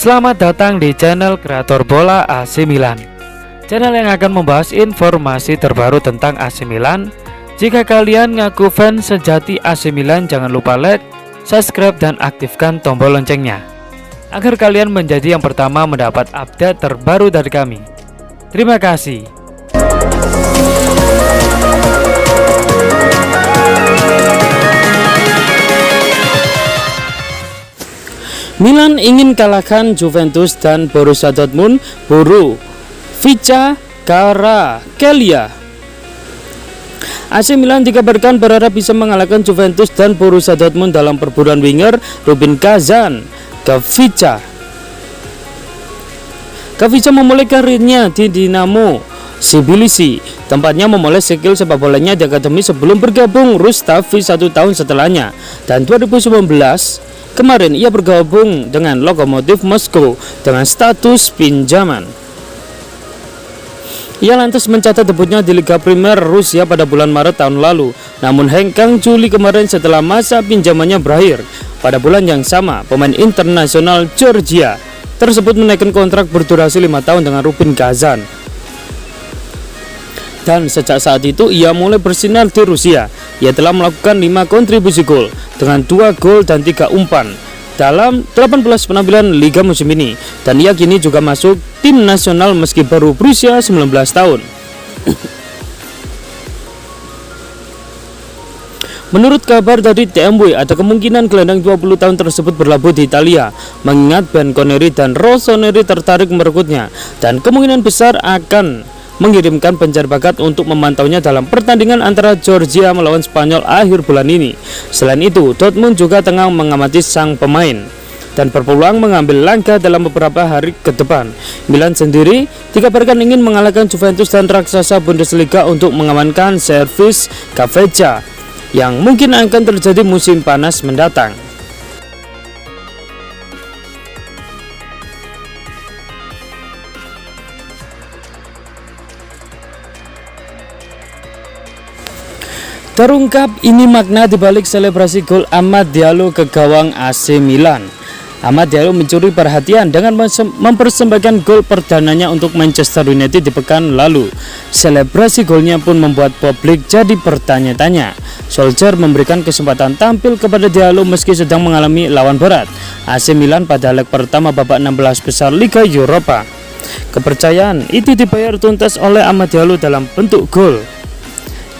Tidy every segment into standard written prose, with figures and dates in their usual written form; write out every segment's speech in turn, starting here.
Selamat datang di channel Kreator Bola AC Milan, channel yang akan membahas informasi terbaru tentang AC Milan. Jika kalian ngaku fans sejati AC Milan, jangan lupa like, subscribe, dan aktifkan tombol loncengnya agar kalian menjadi yang pertama mendapat update terbaru dari kami. Terima kasih. Milan ingin kalahkan Juventus dan Borussia Dortmund buru Vica Kvaratskhelia. AC Milan dikabarkan berharap bisa mengalahkan Juventus dan Borussia Dortmund dalam perburuan winger Rubin Kazan. Kvicha memulai karirnya di Dinamo Tbilisi, tempatnya memulai skill sepak bolanya di akademi sebelum bergabung Rustavi 1 tahun setelahnya, dan 2019 kemarin ia bergabung dengan Lokomotiv Moskow dengan status pinjaman. Ia lantas mencatat debutnya di Liga Primer Rusia pada bulan Maret tahun lalu. Namun hengkang Juli kemarin setelah masa pinjamannya berakhir. Pada bulan yang sama, pemain internasional Georgia tersebut menaikkan kontrak berdurasi 5 tahun dengan Rubin Kazan. Dan sejak saat itu ia mulai bersinar di Rusia. Ia telah melakukan 5 kontribusi gol dengan 2 gol dan 3 umpan dalam 18 penampilan Liga musim ini, dan ia kini juga masuk tim nasional meski baru berusia 19 tahun. Menurut kabar dari TMW, ada kemungkinan gelandang 20 tahun tersebut berlabuh di Italia, mengingat Bianconeri dan Rossoneri tertarik merekrutnya, dan kemungkinan besar akan mengirimkan pencari bakat untuk memantaunya dalam pertandingan antara Georgia melawan Spanyol akhir bulan ini. Selain itu, Dortmund juga tengah mengamati sang pemain dan berpeluang mengambil langkah dalam beberapa hari ke depan. Milan sendiri dikabarkan ingin mengalahkan Juventus dan raksasa Bundesliga untuk mengamankan servis Kvicha yang mungkin akan terjadi musim panas mendatang. Terungkap ini makna dibalik selebrasi gol Amad Diallo ke gawang AC Milan. Amad Diallo mencuri perhatian dengan mempersembahkan gol perdananya untuk Manchester United di pekan lalu. Selebrasi golnya pun membuat publik jadi bertanya-tanya. Solskjaer memberikan kesempatan tampil kepada Diallo meski sedang mengalami lawan berat AC Milan pada leg pertama babak 16 besar Liga Eropa. Kepercayaan itu dibayar tuntas oleh Amad Diallo dalam bentuk gol.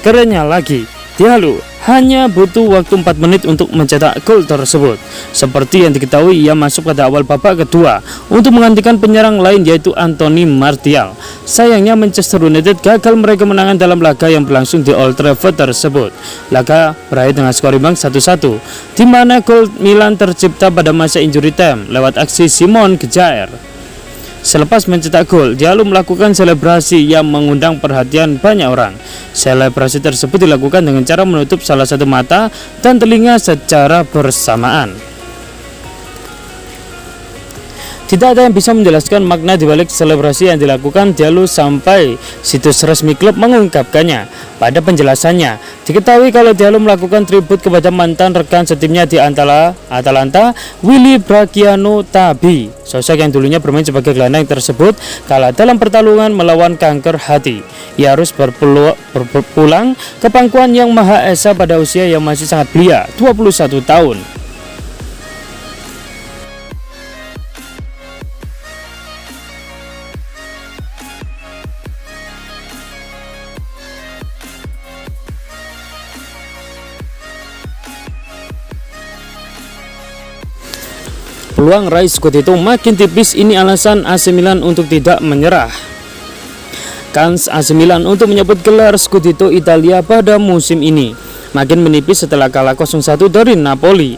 Kerennya lagi, Diallo hanya butuh waktu 4 menit untuk mencetak gol tersebut. Seperti yang diketahui, ia masuk pada awal babak kedua untuk menggantikan penyerang lain yaitu Anthony Martial. Sayangnya Manchester United gagal meraih kemenangan dalam laga yang berlangsung di Old Trafford tersebut. Laga berakhir dengan skor imbang 1-1, di mana gol Milan tercipta pada masa injury time lewat aksi Simon Kjaer. Selepas mencetak gol, Diallo melakukan selebrasi yang mengundang perhatian banyak orang. Selebrasi tersebut dilakukan dengan cara menutup salah satu mata dan telinga secara bersamaan. Tidak ada yang bisa menjelaskan makna dibalik selebrasi yang dilakukan Diallo sampai situs resmi klub mengungkapkannya. Pada penjelasannya, diketahui kalau Diallo melakukan tribut kepada mantan rekan setimnya di Atalanta, Willy Brachiano Tabi. Sosok yang dulunya bermain sebagai gelandang tersebut kalah dalam pertarungan melawan kanker hati. Ia harus berpulang ke pangkuan Yang Maha Esa pada usia yang masih sangat belia, 21 tahun. Peluang raih Scudetto makin tipis, ini alasan AC Milan untuk tidak menyerah. Kans AC Milan untuk menyebut gelar Scudetto Italia pada musim ini makin menipis setelah kalah 0-1 dari Napoli.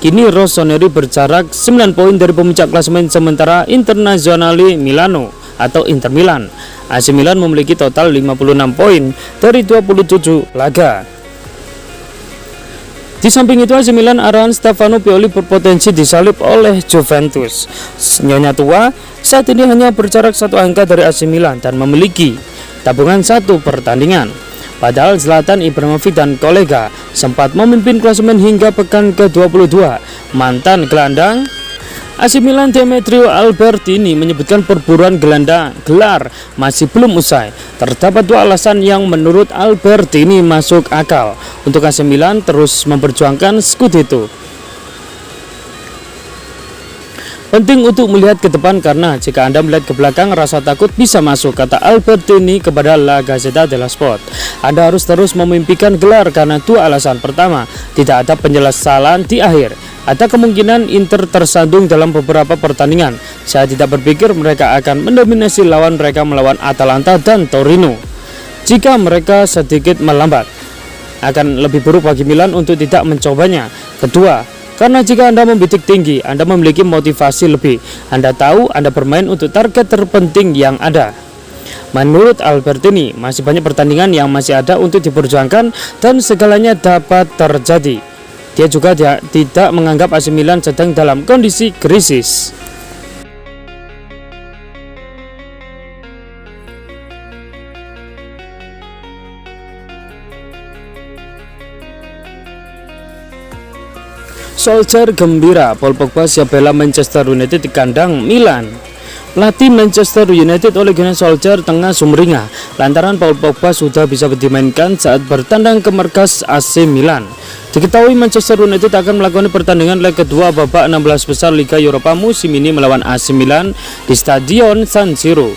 Kini Rossoneri berjarak 9 poin dari pemuncak klasemen sementara Internazionale Milano atau Inter Milan. AC Milan memiliki total 56 poin dari 27 laga. Di samping itu, AC Milan arahan Stefano Pioli berpotensi disalib oleh Juventus. Nyonya tua saat ini hanya berjarak 1 angka dari AC Milan dan memiliki tabungan 1 pertandingan. Padahal Zlatan Ibrahimovic dan kolega sempat memimpin klasemen hingga pekan ke-22. Mantan gelandang AC Milan Demetrio Albertini menyebutkan perburuan gelar masih belum usai. Terdapat dua alasan yang menurut Albertini masuk akal untuk AC Milan terus memperjuangkan Scudetto. Penting untuk melihat ke depan karena jika Anda melihat ke belakang rasa takut bisa masuk, kata Albertini kepada La Gazzetta dello Sport. Anda harus terus memimpikan gelar karena dua alasan. Pertama, tidak ada penyesalan di akhir. Ada kemungkinan Inter tersandung dalam beberapa pertandingan. Saya tidak berpikir mereka akan mendominasi lawan mereka melawan Atalanta dan Torino. Jika mereka sedikit melambat, akan lebih buruk bagi Milan untuk tidak mencobanya. Kedua, karena jika Anda membidik tinggi, Anda memiliki motivasi lebih. Anda tahu Anda bermain untuk target terpenting yang ada. Menurut Albertini, masih banyak pertandingan yang masih ada untuk diperjuangkan dan segalanya dapat terjadi. Dia juga tidak menganggap AC Milan sedang dalam kondisi krisis. Solskjaer gembira, Paul Pogba siap bela Manchester United di kandang Milan. Pelatih Manchester United Ole Gunnar Solskjaer tengah sumringah lantaran Paul Pogba sudah bisa dimainkan saat bertandang ke markas AC Milan. Diketahui Manchester United akan melakukan pertandingan leg kedua babak 16 besar Liga Eropa musim ini melawan AC Milan di Stadion San Siro.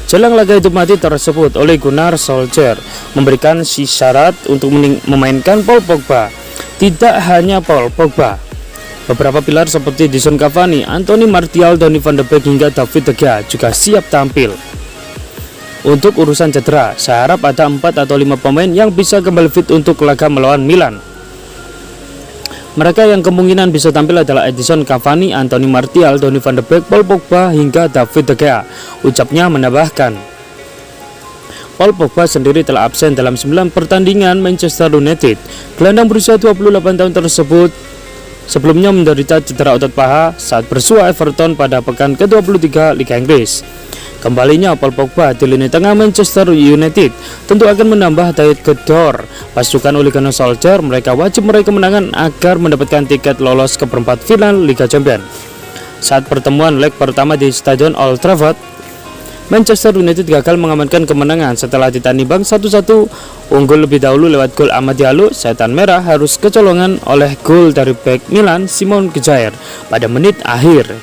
Jelang laga hidup mati tersebut, Ole Gunnar Solskjaer memberikan syarat untuk memainkan Paul Pogba. Tidak hanya Paul Pogba, beberapa pilar seperti Edinson Cavani, Anthony Martial, Donny van de Beek hingga David De Gea juga siap tampil. Untuk urusan cedera, saya harap ada 4 atau 5 pemain yang bisa kembali fit untuk laga melawan Milan. Mereka yang kemungkinan bisa tampil adalah Edinson Cavani, Anthony Martial, Donny van de Beek, Paul Pogba hingga David De Gea. Ucapnya menambahkan, Paul Pogba sendiri telah absen dalam 9 pertandingan Manchester United. Gelandang berusia 28 tahun tersebut sebelumnya menderita cedera otot paha saat bersua Everton pada pekan ke-23 Liga Inggris. Kembalinya Paul Pogba di lini tengah Manchester United tentu akan menambah daya gedor pasukan Ole Gunnar Solskjaer. Mereka wajib meraih kemenangan agar mendapatkan tiket lolos ke perempat final Liga Champions. Saat pertemuan leg pertama di Stadion Old Trafford, Manchester United gagal mengamankan kemenangan setelah ditanding imbang 1-1. Unggul lebih dahulu lewat gol Amad Diallo, setan merah harus kecolongan oleh gol dari bek Milan Simon Kjaer pada menit akhir.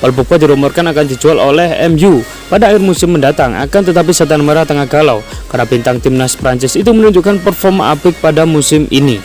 Paul Pogba dirumorkan akan dijual oleh MU pada akhir musim mendatang, akan tetapi setan merah tengah galau karena bintang timnas Prancis itu menunjukkan performa apik pada musim ini.